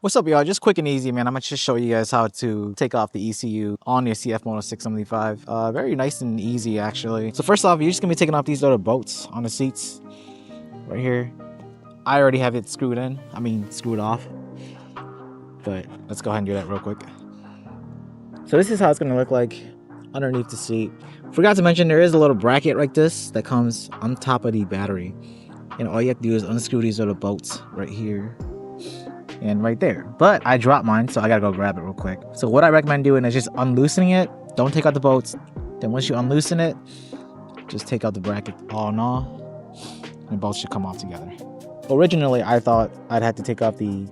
What's up, y'all? Just quick and easy, man. I'm gonna just show you guys how to take off the ECU on your Cfmoto 675. Very nice and easy, actually. So first off, you're just gonna be taking off these little bolts on the seats right here. I already have it screwed off. But let's go ahead and do that real quick. So this is how it's gonna look like underneath the seat. Forgot to mention there is a little bracket like this that comes on top of the battery, and all you have to do is unscrew these little bolts right here and right there. But I dropped mine, so I gotta go grab it real quick. So what I recommend doing is just unloosening it. Don't take out the bolts. Then once you unloosen it, just take out the bracket all in all, and the bolts should come off together. Originally, I thought I'd have to take off the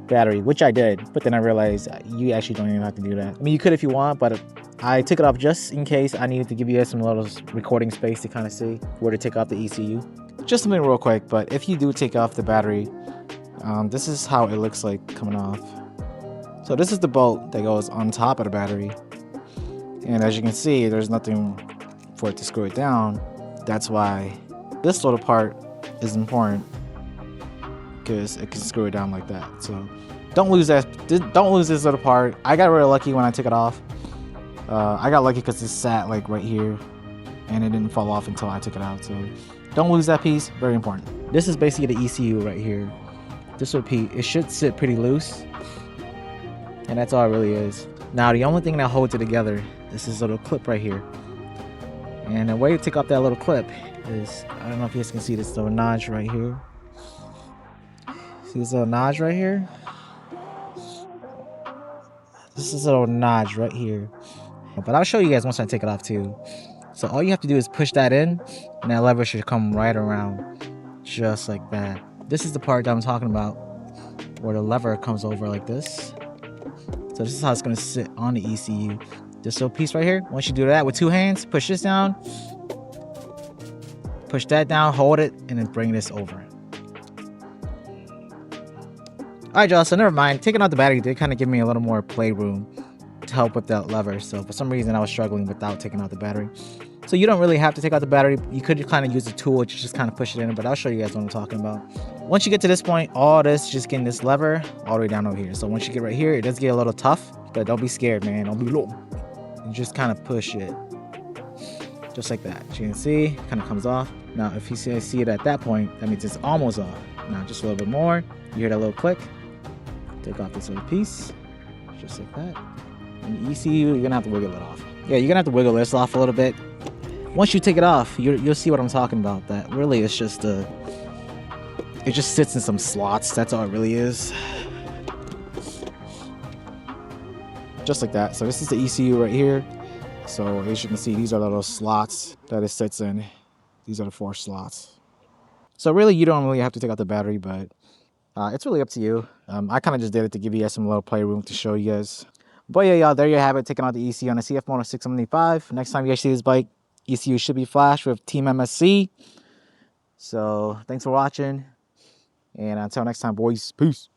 battery, which I did, but then I realized you actually don't even have to do that. I mean, you could if you want, but I took it off just in case I needed to give you guys some little recording space to kind of see where to take off the ECU. Just something real quick, but if you do take off the battery, this is how it looks like coming off. So this is the bolt that goes on top of the battery, and as you can see, there's nothing for it to screw it down. That's why this little part is important, because it can screw it down like that. So don't lose that. Don't lose this little part. I got really lucky when I took it off. I got lucky because it sat like right here, and it didn't fall off until I took it out. So don't lose that piece. Very important. This is basically the ECU right here. This little piece, it should sit pretty loose, and that's all it really is. Now the only thing that holds it together is this little clip right here. And the way to take off that little clip is, I don't know if you guys can see this little notch right here. See this little notch right here? This is a little notch right here. But I'll show you guys once I take it off too. So all you have to do is push that in, and that lever should come right around, just like that. This is the part that I'm talking about, where the lever comes over like this. So this is how it's going to sit on the ECU. This little piece right here. Once you do that with two hands, push this down, push that down, hold it, and then bring this over. Alright, y'all, so never mind. Taking out the battery did kind of give me a little more playroom to help with that lever. So for some reason I was struggling without taking out the battery. So you don't really have to take out the battery. You could kind of use a tool to just kind of push it in, but I'll show you guys what I'm talking about. Once you get to this point, all this, just getting this lever all the way down over here. So once you get right here, it does get a little tough, but don't be scared, man. Don't be low. You just kind of push it. Just like that. As you can see, kind of comes off. Now, if you see it at that point, that means it's almost off. Now, just a little bit more. You hear that little click. Take off this little piece. Just like that. And the ECU, you're going to have to wiggle it off. Yeah, you're going to have to wiggle this off a little bit. Once you take it off, you'll see what I'm talking about. That really is just it just sits in some slots. That's all it really is. Just like that. So this is the ECU right here. So as you can see, these are the little slots that it sits in. These are the 4 slots. So really, you don't really have to take out the battery, but it's really up to you. I kind of just did it to give you guys some little playroom to show you guys. But yeah, y'all, there you have it. Taking out the ECU on the Cfmoto 675. Next time you guys see this bike, ECU should be flashed with Team MSC. So thanks for watching, and until next time, boys, peace.